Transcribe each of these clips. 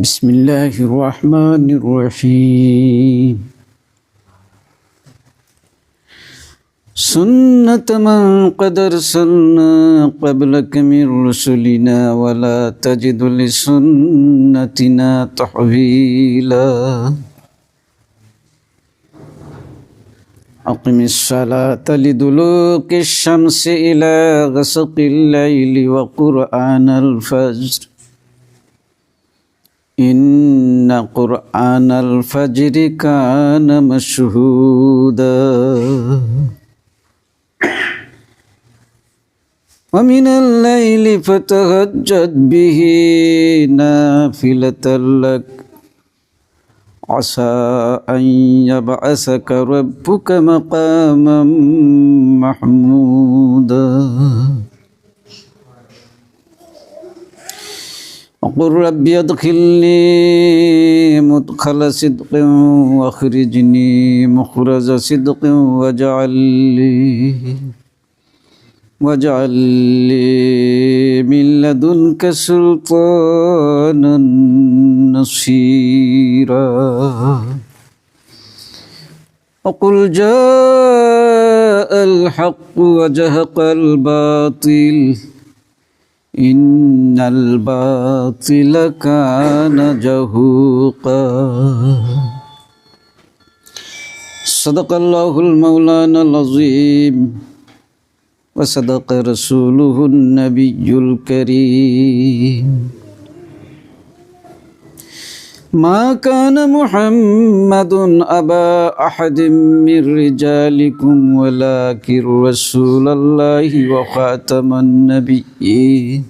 بسم الله الرحمن الرحيم سنة من قد أرسلنا قبلك من رسلنا ولا تجد لسنتنا تحويلا أقم الصلاة لدلوك الشمس إلى غسق الليل وقرآن الفجر إن قرآن الفجر كان مشهودا ومن الليل فتهجد به نافلة لك عسى أن يبعثك ربك مقاما محمودا وقل رب ادخلني مدخل صدق واخرجني مخرج صدق واجعل لي من لدنك سلطانا نصيرا وقل جاء الحق وزهق الباطل إن الباطل كان زهوقا صدق الله المولانا العظيم وصدق رسوله النبي الكريم ما كان محمد أبا أحد من رجالكم ولكن رسول الله وخاتم النبيين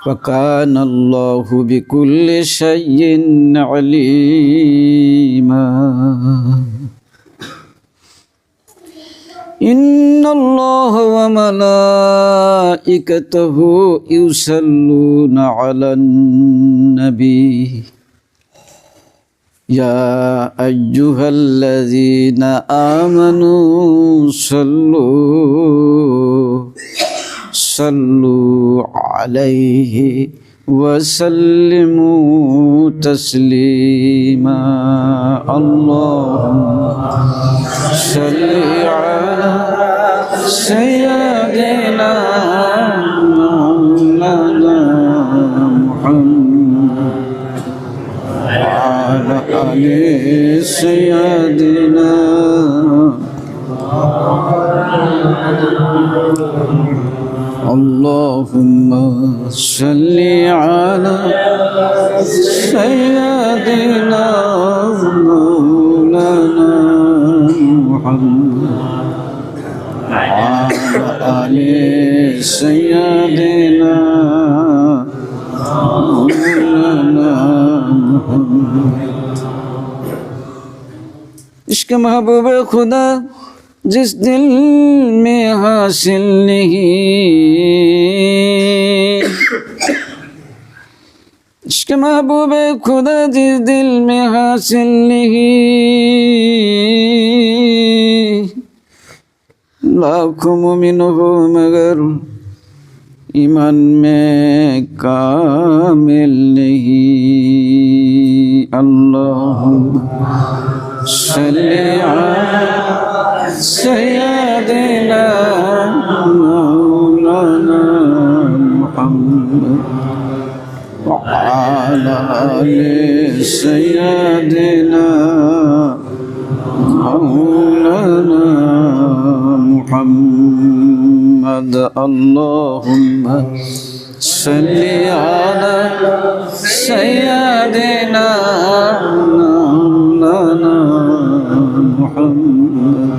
وكان الله بكل شيء عليما إن الله وملائكته يصلون على النبي يا أيها الذين آمنوا صلوا عليه وسلموا تسليما اللهم صل على سيدنا مولانا محمد وعلى آل سيدنا اللهم صل على سيدنا مولانا محمد وعلى آل سيدنا مولانا محمد इश्क महबूब खुदा जिस दिल में हासिल नहीं इश्क महबूब खुदा जिस दिल में हासिल नहीं लाखों मोमिन हो मगर ईमान में कामिल नहीं अल्लाहुम्मा सल्ली अला सय्यदिना मौलाना मुहम्मद वअला आलि सय्यदिना मौलाना मुहम्मद اللهم صل على سيدنا مولانا محمد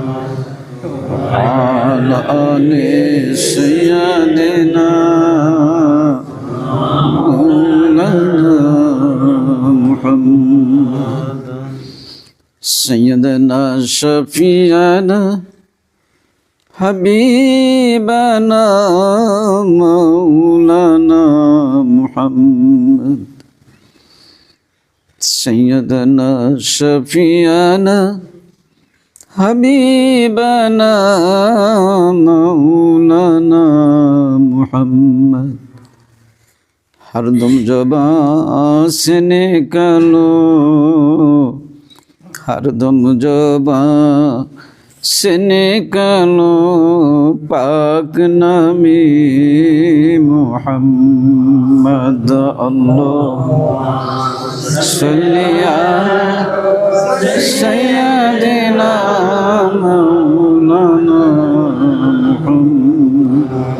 وعلى آل سيدنا مولانا محمد سيدنا شفيعنا حبيبنا مولانا محمد سيدنا شفيعنا حبيبنا مولانا محمد हरदम ज़बां से निकालो हरदम ज़बां से निकालो पाक नामी मुहम्मद अल्लाह सल्ली अला सय्यदिना मौलाना मुहम्मद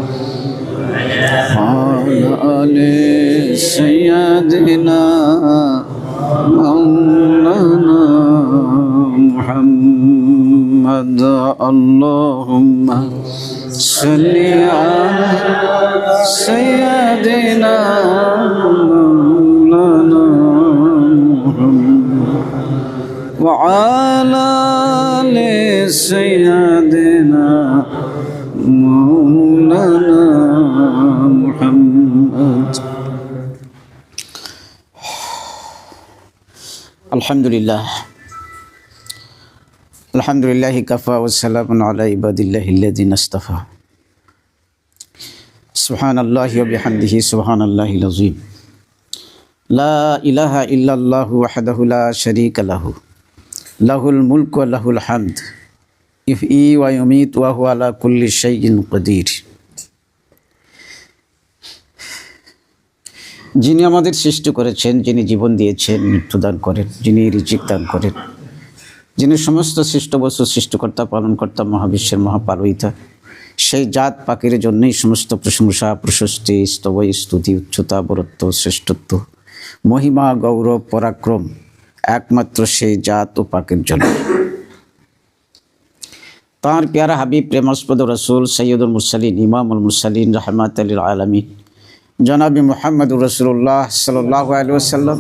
सय्यदिना मौलाना मुहम्मद अल्लाहुम्मा सल्ली अला सय्यदिना मौलाना मुहम्मद व अला आलि सय्यदिना मौलाना मुहम्मद। अल्हम्दुलिल्लाह कफ़ा व सलामुन अला इबादिल्लाहिल्लज़ीना इस्तफ़ा सुब्हानल्लाहि व बिहम्दिहि सुब्हानल्लाहिल अज़ीम ला इलाहा इल्लल्लाहु वहदहु ला शरीका लहु लहुल मुल्कु व लहुल हम्द युहयी व युमीतु व हुवा अला कुल्लि शैइन क़दीर। যিনি আমাদের সৃষ্টি করেছেন, যিনি জীবন দিয়েছেন, মৃত্যুদান করেন, যিনি রিজিক দান করেন, যিনি সমস্ত সৃষ্ট বস্তু সৃষ্টিকর্তা পালনকর্তা মহাবিশ্বের মহাপালয়িতা, সেই জাত পাকের জন্যই সমস্ত প্রশংসা প্রশস্তি স্তবই স্তুতি উচ্চতা বরত্ব শ্রেষ্ঠত্ব মহিমা গৌরব পরাক্রম একমাত্র সেই জাত ও পাকের জন্য। তাঁর প্যারা হাবিব প্রেমাস্পদ রসুল সৈয়দুল মুরসালিন ইমামুল মুরসালিন রাহমাতাল লিল আলামিন জনাবি মুহাম্মদুর রাসূলুল্লাহ সাল্লাল্লাহু আলাইহি ওয়াসাল্লাম,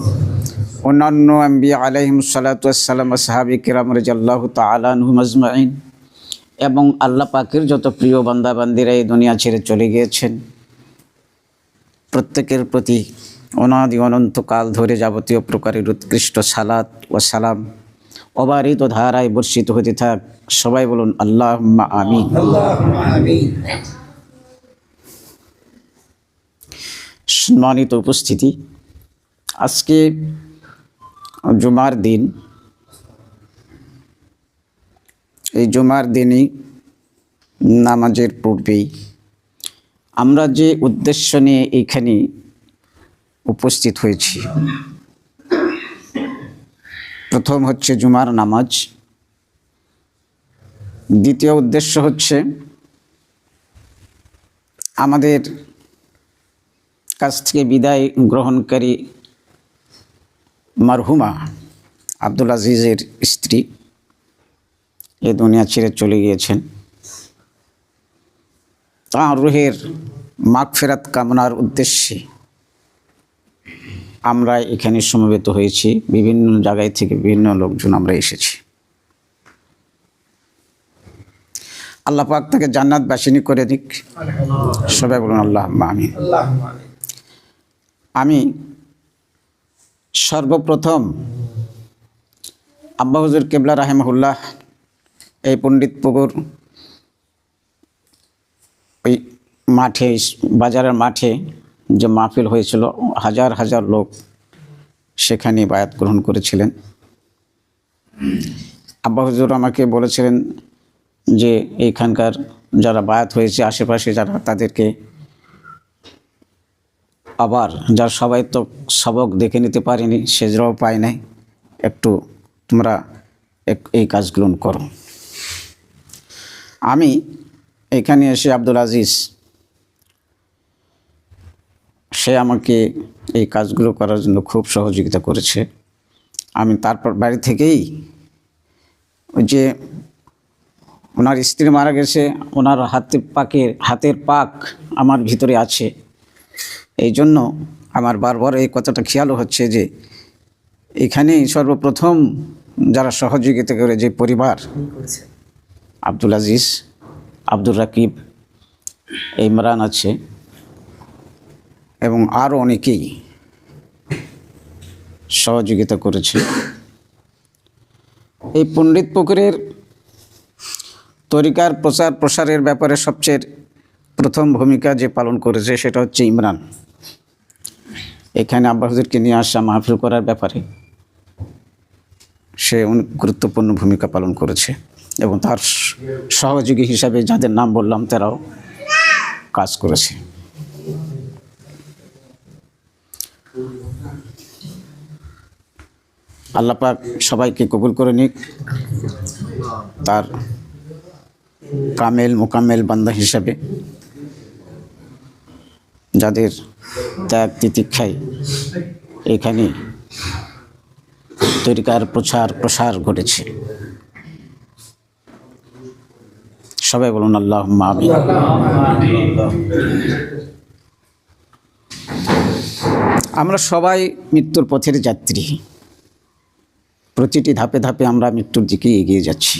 অন্যান্য আম্বিয়া আলাইহিমুস সালাতু ওয়াস সালাম, সাহাবী কিরাম রাদিয়াল্লাহু তাআলা আনহুম আজমাইন এবং আল্লাহ পাকের যত প্রিয় বান্দা বান্দিরা এই দুনিয়া ছেড়ে চলে গিয়েছেন, প্রত্যেকের প্রতি অনাদি অনন্তকাল ধরে যাবতীয় প্রকারের উৎকৃষ্ট সালাত ও সালাম অবারিত ধারায় বর্ষিত হতে থাক। সবাই বলুন আল্লাহুম্মা আমিন। সম্মানিত উপস্থিতি, আজকে জুমার দিন। এই জুমার দিনই নামাজের পূর্বেই আমরা যে উদ্দেশ্য নিয়ে এইখানে উপস্থিত হয়েছি, প্রথম হচ্ছে জুমার নামাজ, দ্বিতীয় উদ্দেশ্য হচ্ছে আমাদের কাছ থেকে বিদায় গ্রহণকারী মারহুমা আব্দুল আজিজের স্ত্রী এ দুনিয়া ছেড়ে চলে গিয়েছেন। তাঁর রুহের মাগফিরাত কামনার উদ্দেশ্যে আমরা এখানে সমবেত হয়েছি। বিভিন্ন জায়গায় থেকে বিভিন্ন লোকজন আমরা এসেছি। আল্লাহ পাক তাকে জান্নাত বাসিনী করে দিক। সবাই বলুন আল্লাহুম্মা আমিন। আমি সর্বপ্রথম আব্বা হুজুর কেবলা রাহিমাহুল্লাহ এই পণ্ডিতপুকুর ওই মাঠে, বাজারের মাঠে যে মাহফিল হয়েছিল, হাজার হাজার লোক সেখানে বায়াত গ্রহণ করেছিলেন। আব্বা হুজুর আমাকে বলেছিলেন যে এইখানকার যারা বায়াত হয়েছে আশেপাশে যারা, তাদেরকে আবার যার সবাই তো সবক দেখে নিতে পারেনি, সেজরাও পায় নাই, একটু তোমরা এই কাজগুলো করো। আমি এখানে এসে আব্দুল আজিজ সে আমাকে এই কাজগুলো করার জন্য খুব সহযোগিতা করেছে। আমি তারপর বাড়ি থেকেই ওই যে ওনার স্ত্রী মারা গেছে, ওনার হাতের পাক আমার ভিতরে আছে, এই জন্য আমার বারবার এই কথাটা খেয়ালও হচ্ছে যে এখানেই সর্বপ্রথম যারা সহযোগিতা করে যে পরিবার, আব্দুল আজিজ, আব্দুর রাকিব, ইমরান আছে এবং আরও অনেকেই সহযোগিতা করেছে। এই পণ্ডিতপুকুরের তরিকার প্রচার প্রসারের ব্যাপারে সবচেয়ে প্রথম ভূমিকা যে পালন করেছে সেটা হচ্ছে ইমরান। এখানে আব্বা হুজুরকে নিয়ে আসা মাহফিল করার ব্যাপারে সে গুরুত্বপূর্ণ ভূমিকা পালন করেছে এবং তার সহযোগী হিসাবে যাদের নাম বললাম তারাও কাজ করেছে। আল্লাহ পাক সবাইকে কবুল করে নিক, তার কামেল মোকাম্মেল বান্দা হিসাবে, যাদের ত্যাগ তিতিক্ষায় এখানে তরিকার প্রচার প্রসার ঘটেছে। সবাই বলুন আল্লাহুম্মা আমিন। আমরা সবাই মৃত্যুর পথের যাত্রী। প্রতিটি ধাপে ধাপে আমরা মৃত্যুর দিকে এগিয়ে যাচ্ছি,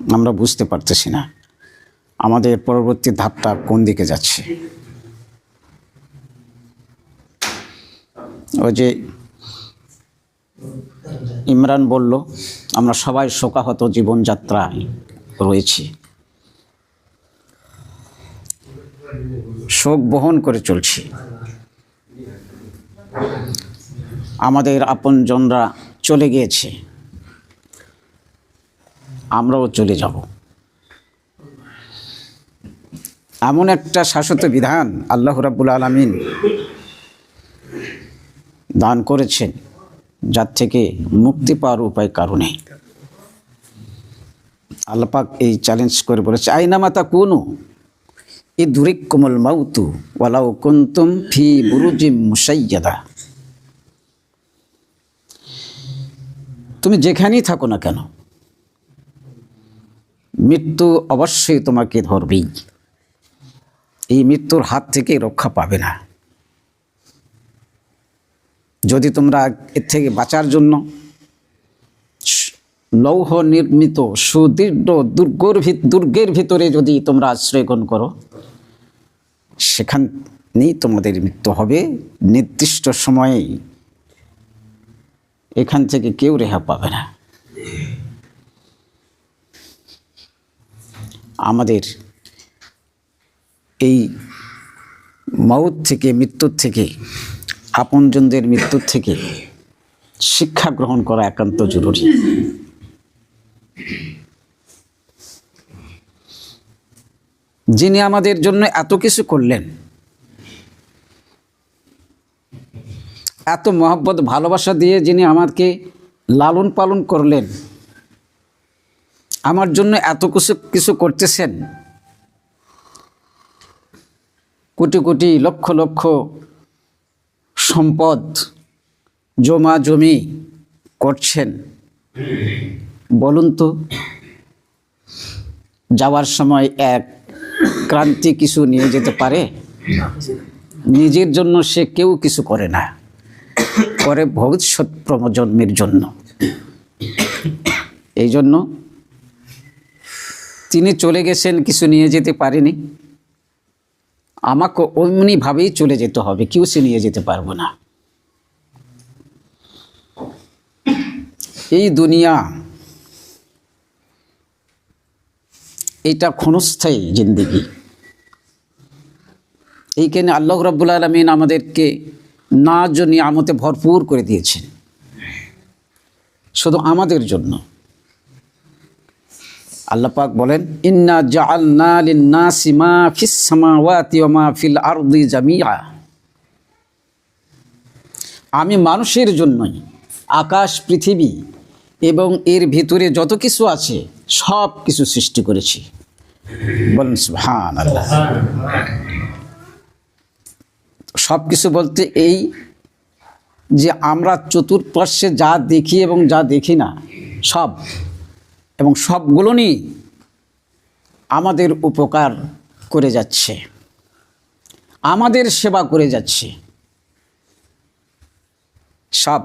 আমরা বুঝতে পারতেছি না আমাদের পরবর্তী ধাপটা কোন দিকে যাচ্ছে। ওই যে ইমরান বলল, আমরা সবাই শোকাহত জীবনযাত্রায় রয়েছি, শোক বহন করে চলছি। আমাদের আপনজনরা চলে গিয়েছে, আমরাও চলে যাব। এমন একটা শাশ্বত বিধান আল্লাহ রাব্বুল আলামিন দান করেছেন, যার থেকে মুক্তি পাওয়ার উপায় কারো নেই। আল্লাহ পাক এই চ্যালেঞ্জ করে বলেছে, আইনামা তাকুনু ইদরিককুমুল মাউতু ওয়ালাউ কুনতুম ফি বুরুজিম মুশাইয়াদা। তুমি যেখানেই থাকো না কেন, মৃত্যু অবশ্যই তোমাকে ধরবেই। এই মৃত্যুর হাত থেকে রক্ষা পাবে না। যদি তোমরা এর থেকে বাঁচার জন্য লৌহ নির্মিত সুদৃঢ় দুর্গের ভিতরে যদি তোমরা আশ্রয় গ্রহণ করো, সেখানেই তোমাদের মৃত্যু হবে নির্দিষ্ট সময়েই। এখান থেকে কেউ রেহা পাবে না। আমাদের এই মউত থেকে, মৃত্যুর থেকে, আপনজনদের মৃত্যুর থেকে শিক্ষা গ্রহণ করা একান্ত জরুরি। যিনি আমাদের জন্য এত কিছু করলেন, এত মহব্বত ভালোবাসা দিয়ে যিনি আমাকে লালন পালন করলেন, আমার জন্য এত কিছু করতেছেন, কোটি কোটি লক্ষ লক্ষ সম্পদ জমা জমি করছেন, বলুন তো যাওয়ার সময় এক ক্রান্তি কিছু নিয়ে যেতে পারে? নিজের জন্য সে কেউ কিছু করে না, করে ভবিষ্যৎ প্রজন্মের জন্য। এই জন্য তিনি চলে গেছেন, কিছু নিয়ে যেতে পারেনি। আমাকে অমনিভাবেই চলে যেতে হবে, কেউ সে নিয়ে যেতে পারবো না। এই দুনিয়া এটা ক্ষণস্থায়ী জিন্দেগি। এইখানে আল্লাহ রাব্বুল আলামিন আমাদেরকে নাজ ও নিয়ামতে ভরপুর করে দিয়েছেন, শুধু আমাদের জন্য। আল্লাহ পাক বলেন, ইন্না জাআলনা লিন-নাসি মা ফিস সামাওয়াতি ওয়া মা ফিল আরদি জামিআ। আমি মানুষের জন্যই আকাশ পৃথিবী এবং এর ভিতরে যত কিছু আছে সব কিছু সৃষ্টি করেছি। বলেন সুবহানাল্লাহ। সব কিছু বলতে এই যে আমরা চতুর্পার্শ্বে যা দেখি এবং যা দেখি না সব, এবং সবগুলো নিয়ে আমাদের উপকার করে যাচ্ছে, আমাদের সেবা করে যাচ্ছে। সব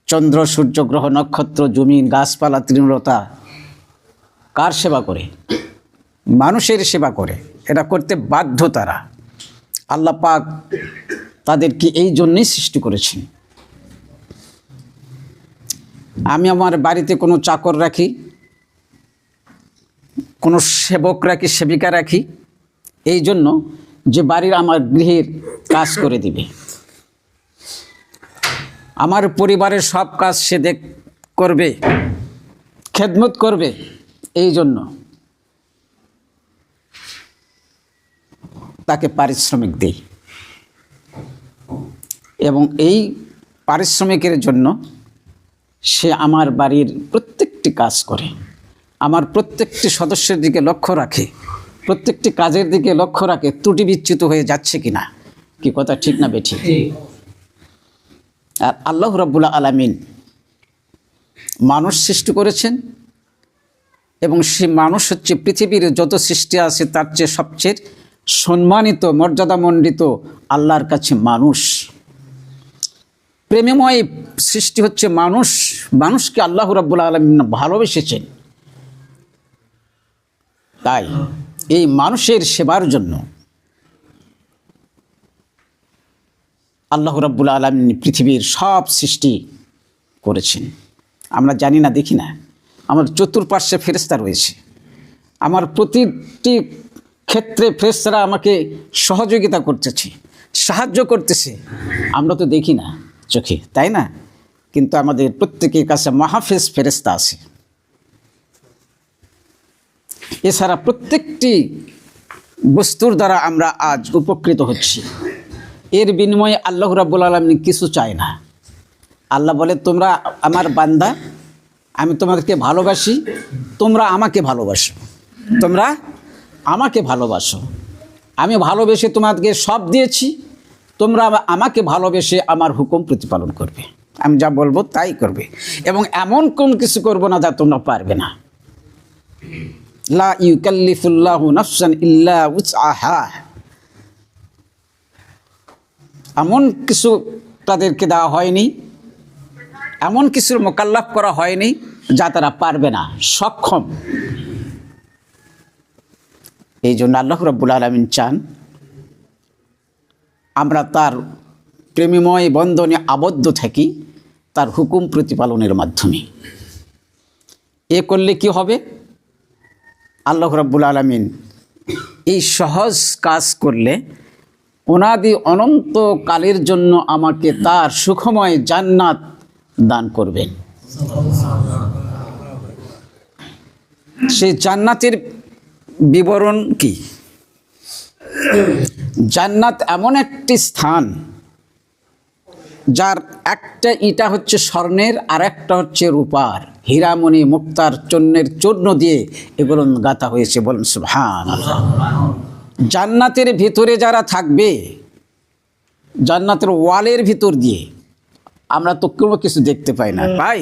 চন্দ্র সূর্য গ্রহ নক্ষত্র জমিন গাছপালা তৃণলতা কার সেবা করে? মানুষের সেবা করে। এটা করতে বাধ্য তারা। আল্লাহ পাক তাদেরকে এই জন্যই সৃষ্টি করেছেন। আমি আমার বাড়িতে কোনো চাকর রাখি, কোনো সেবক রাখি, সেবিকা রাখি, এই জন্য যে বাড়ির আমার গৃহের কাজ করে দিবে, আমার পরিবারের সব কাজ সে করবে, খেদমত করবে, এই জন্য তাকে পারিশ্রমিক দেই। এবং এই পারিশ্রমিকের জন্য সে আমার বাড়ির প্রত্যেকটি কাজ করে, আমার প্রত্যেকটি সদস্যের দিকে লক্ষ্য রাখে, প্রত্যেকটি কাজের দিকে লক্ষ্য রাখে, ত্রুটি বিচ্যুত হয়ে যাচ্ছে কিনা, কি কথা ঠিক না বেঠিক? আর আল্লাহ রাব্বুল আলামিন মানুষ সৃষ্টি করেছেন এবং সে মানুষ হচ্ছে পৃথিবীর যত সৃষ্টি আছে তার চেয়ে সবচেয়ে সম্মানিত, মর্যাদামণ্ডিত আল্লাহর কাছে মানুষ। প্রেমময় সৃষ্টি হচ্ছে মানুষ। মানুষকে আল্লাহ রাব্বুল আলামিন ভালোবেসেছেন। তাই এই মানুষের সেবার জন্য আল্লাহ রাব্বুল আলামিন পৃথিবীর সব সৃষ্টি করেছেন। আমরা জানি না, দেখি না। আমার চতুর্পার্শ্বে ফেরেশতা রয়েছে, আমার প্রতিটি ক্ষেত্রে ফেরেশতারা আমাকে সহযোগিতা করতেছে, সাহায্য করতেছে। আমরা তো দেখি না চোখে, তাই না? কিন্তু আমাদের প্রত্যেকের কাছে মাহফিজ ফেরেশতা আছে। এছাড়া প্রত্যেকটি বস্তুর দ্বারা আমরা আজ উপকৃত হচ্ছি। এর বিনিময়ে আল্লাহ রাব্বুল আলামিন কিছু চায় না। আল্লাহ বলে, তোমরা আমার বান্দা, আমি তোমাদেরকে ভালোবাসি, তোমরা আমাকে ভালোবাসো, তোমরা আমাকে ভালোবাসো। আমি ভালোবেসে তোমাদেরকে সব দিয়েছি, তোমরা আমাকে ভালোবেসে আমার হুকুম প্রতিপালন করবে। আমি যা বলবো তাই করবে, এবং এমন কোন কিছু করবো না যা তোমরা পারবে না। লা ইউকাল্লিফুল্লাহু নাফসান ইল্লা উসআহা। এমন কিছু তাদেরকে দেওয়া হয়নি, এমন কিছুর মোকাল্লাফ করা হয়নি যা তারা পারবে না, সক্ষম। এই জন্য আল্লাহ রাব্বুল আলামিন চান আমরা তার প্রেমময় বন্ধনে আবদ্ধ থাকি, তার হুকুম প্রতিপালনের মাধ্যমে। এ করলে কি হবে? আল্লাহ রাব্বুল আলামিন এই সহজ কাজ করলে অনাদি অনন্ত কালের জন্য আমাকে তার সুখময় জান্নাত দান করবেন। সেই জান্নাতের বিবরণ কি? জান্নাত এমন একটি স্থান যার একটা ইটা হচ্ছে স্বর্ণের, আর একটা হচ্ছে রূপার, হীরামণি মুক্তার চূর্ণের চূর্ণ দিয়ে এগুলো গাঁথা হয়েছে। বলুন সুবহানাল্লাহ। জান্নাতের ভিতরে যারা থাকবে, জান্নাতের ওয়ালের ভিতর দিয়ে, আমরা তো কোনো কিছু দেখতে পাই না, পাই,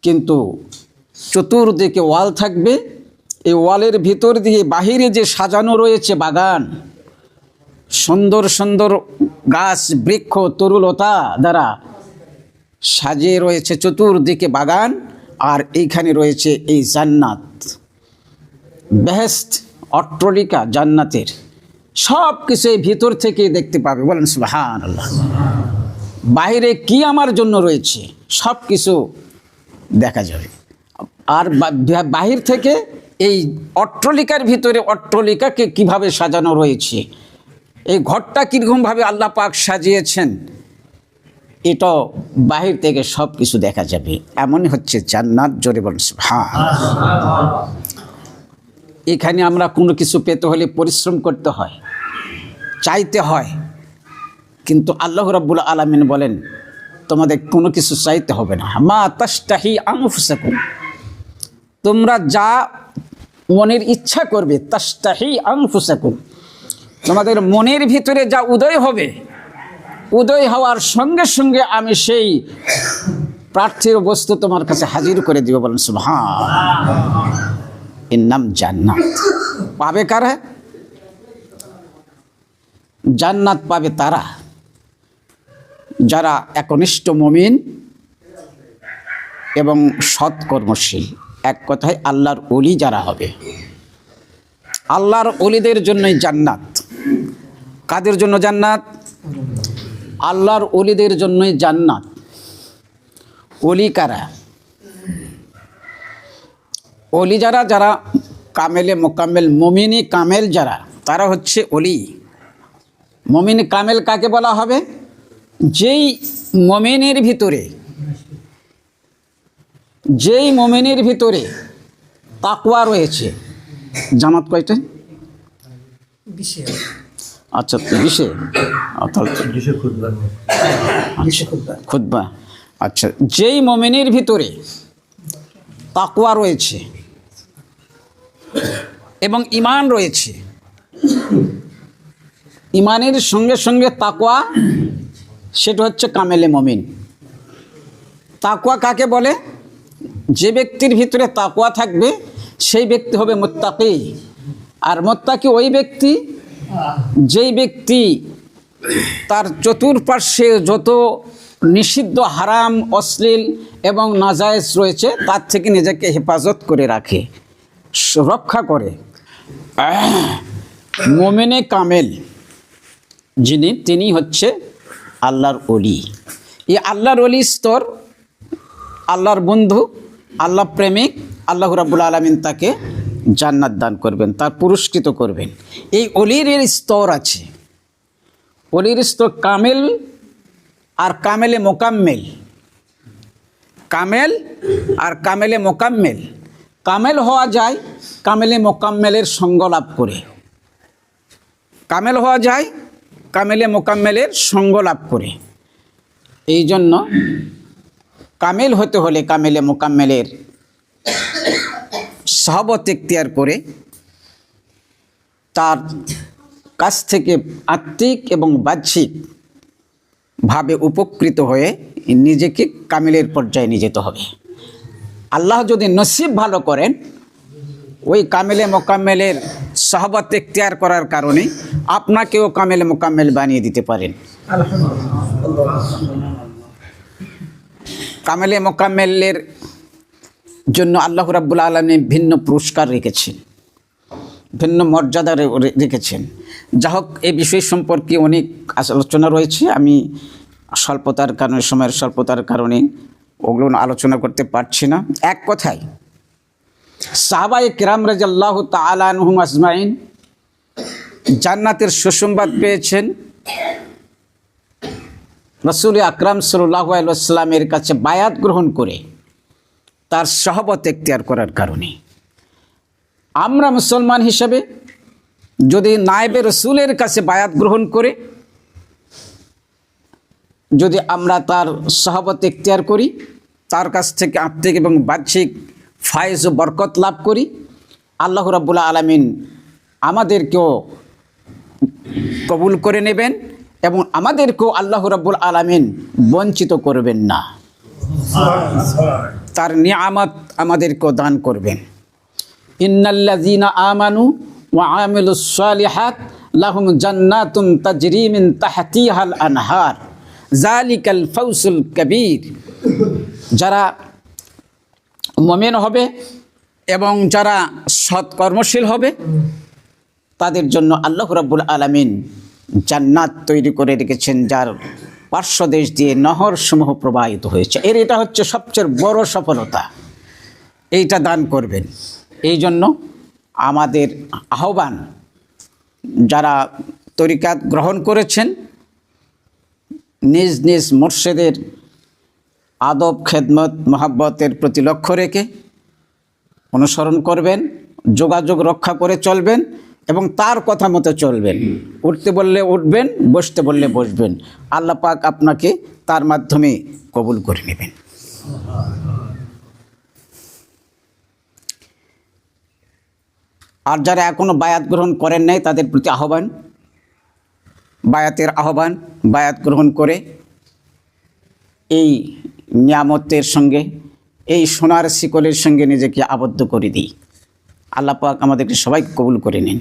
কিন্তু চতুর্দিকে ওয়াল থাকবে। এই ওয়ালের ভিতর দিয়ে বাহিরে যে সাজানো রয়েছে বাগান, সুন্দর সুন্দর গাছ, বৃক্ষ, তরুলতা দ্বারা সাজিয়ে রয়েছে চতুর্দিকে বাগান, আর এইখানে রয়েছে এই জান্নাত, বেহেশত, অট্টালিকা জান্নাতের। সব কিছু এই ভিতর থেকে দেখতে পাবে। বলেন সুবহানাল্লাহ। বাইরে কি আমার জন্য রয়েছে সব কিছু দেখা যাবে। আর বাহির থেকে এই অট্টালিকার ভিতরে অট্টালিকাকে কিভাবে সাজানো রয়েছে, এই ঘরটা কীরকমভাবে আল্লাহ পাক সাজিয়েছেন, এটা বাহির থেকে সব কিছু দেখা যাবে। এমনই হচ্ছে জান্নাত। জোরে বলেন সুবহানাল্লাহ। এখানে আমরা কোনো কিছু পেতে হলে পরিশ্রম করতে হয়, চাইতে হয়, কিন্তু আল্লাহ রাব্বুল আলামিন বলেন তোমাদের কোনো কিছু চাইতে হবে না। মা তাশতাহি আনফুসাকুম, তোমরা যা মনের ইচ্ছা করবে, তাশতাহি আনফুসাকুম, তোমাদের মনের ভিতরে যা উদয় হবে, উদয় হওয়ার সঙ্গে সঙ্গে আমি সেই প্রার্থীর বস্তু তোমার কাছে হাজির করে দিব। বলেন সুবহানাল্লাহ। এর নাম জান্নাত। পাবে কারা? জান্নাত পাবে তারা যারা একনিষ্ঠ মুমিন এবং সৎকর্মশীল। এক কথায় আল্লাহর ওলি যারা হবে। আল্লাহর ওলিদের জন্যই জান্নাত। কাদের জন্য জান্নাত? আল্লাহর ওলিদের জন্যই জান্নাত। অলি কারা? অলি যারা, যারা কামেলে মোকাম্মেল মমিনি কামেল যারা, তারা হচ্ছে অলি। মমিন কামেল কাকে বলা হবে? যেই মমিনের ভিতরে, যেই মমিনের ভিতরে তাকওয়া রয়েছে। জামাত কয়টা? আচ্ছা, 20 খুতবা। আচ্ছা, যেই মমিনের ভিতরে তাকওয়া রয়েছে এবং ঈমান রয়েছে, ঈমানের সঙ্গে সঙ্গে তাকওয়া, সেটা হচ্ছে কামেলে মমিন। তাকওয়া কাকে বলে? যে ব্যক্তির ভিতরে তাকওয়া থাকবে সেই ব্যক্তি হবে মুত্তাকি। আর মুত্তাকি ওই ব্যক্তি যেই ব্যক্তি তার চতুর্পার্শ্বে যত নিষিদ্ধ, হারাম, অশ্লীল এবং নাজায়েজ রয়েছে তার থেকে নিজেকে হেফাজত করে রাখে, রক্ষা করে। মুমিনে কামেল যিনি, তিনি হচ্ছে আল্লাহর ওলি। এই আল্লাহর ওলি স্তর, আল্লাহর বন্ধু, আল্লাহ প্রেমিক, আল্লাহ রাব্বুল আলামিন তাকে জান্নাত দান করবেন, তার পুরস্কৃত করবেন। এই অলির স্তর আছে। অলির স্তর কামেল আর কামেলে মোকাম্মেল। কামেল আর কামেলে মোকাম্মেল। কামেল হওয়া যায় কামেলে মোকাম্মেলের সঙ্গ লাভ করে। কামেল হওয়া যায় কামেলে মোকাম্মেলের সঙ্গ লাভ করে। এই জন্য কামেল হতে হলে কামেলে মোকাম্মেলের সহবত ইখতিয়ার করে তার কাছ থেকে আত্মিক এবং বাহ্যিকভাবে উপকৃত হয়ে নিজেকে কামেলের পর্যায়ে নিয়ে যেতে হবে। আল্লাহ যদি নসিব ভালো করেন, ওই কামেলে মোকাম্মেলের সহবত ইখতিয়ার করার কারণে আপনাকেও কামেলে মোকাম্মেল বানিয়ে দিতে পারেন। কামেলে মোকাম্মেলের জন্য আল্লাহ রাব্বুল আলামিন ভিন্ন পুরস্কার রেখেছেন, ভিন্ন মর্যাদা রেখেছেন। যা হোক, এই বিষয় সম্পর্কে অনেক আলোচনা রয়েছে। আমি স্বল্পতার কারণে, সময়ের স্বল্পতার কারণে ওগুলো আলোচনা করতে পারছি না। এক কথায়, সাহাবায়ে কিরাম রাদিয়াল্লাহু তাআলা আনহুম আজমাইন জান্নাতের সুসংবাদ পেয়েছেন রাসূল আকরাম সাল্লাল্লাহু আলাইহি ওয়াসাল্লামের কাছে বায়াত গ্রহণ করে, তার সহবত ইখতিয়ার করার কারণে। আমরা মুসলমান হিসেবে যদি নায়েবে রসুলের কাছে বায়াত গ্রহণ করে যদি আমরা তার সহবত ইখতিয়ার করি, তার কাছ থেকে আত্মিক এবং বাহ্যিক ফায়েজ ও বরকত লাভ করি, আল্লাহ রাব্বুল আলামিন আমাদেরকেও কবুল করে নেবেন এবং আমাদেরকেও আল্লাহ রাব্বুল আলামিন বঞ্চিত করবেন না, তার নিয়ামত আমাদেরকেও দান করবেন। ইন্নাল্লাযীনা আমানু ওয়া আমিলুস সালিহাত লাহুম জান্নাতুন তাজরি মিন তাহতিহাল আনহার যালিকাল ফাউজুল কাবীর। যারা মুমিন হবে এবং যারা সৎকর্মশীল হবে তাদের জন্য আল্লাহ রাব্বুল আলামিন জান্নাত তৈরি করে রেখেছেন, যার পার্শ্বদেশ দিয়ে নহর সমূহ প্রবাহিত হয়েছে। এটা হচ্ছে সবচেয়ে বড় সফলতা। এইটা দান করবেন। এই জন্য আমাদের আহ্বান, যারা তরিকাত গ্রহণ করেছেন নিজ নিজ মুর্শিদের আদব, খেদমত, মহব্বতের প্রতি লক্ষ্য রেখে অনুসরণ করবেন, যোগাযোগ রক্ষা করে চলবেন এবং তার কথা মতো চলবেন। উঠতে বললে উঠবেন, বসতে বললে বসবেন। আল্লাহ পাক আপনাকে তার মাধ্যমে কবুল করে নেবেন। আর যারা এখনও বায়াত গ্রহণ করেন নাই তাদের প্রতি আহ্বান, বায়াতের আহ্বান, বায়াত গ্রহণ করে এই নিয়ামতের সঙ্গে, এই সোনার শিকলের সঙ্গে নিজেকে আবদ্ধ করে দিই। আল্লাহ পাক আমাদেরকে সবাইকে কবুল করে নিন।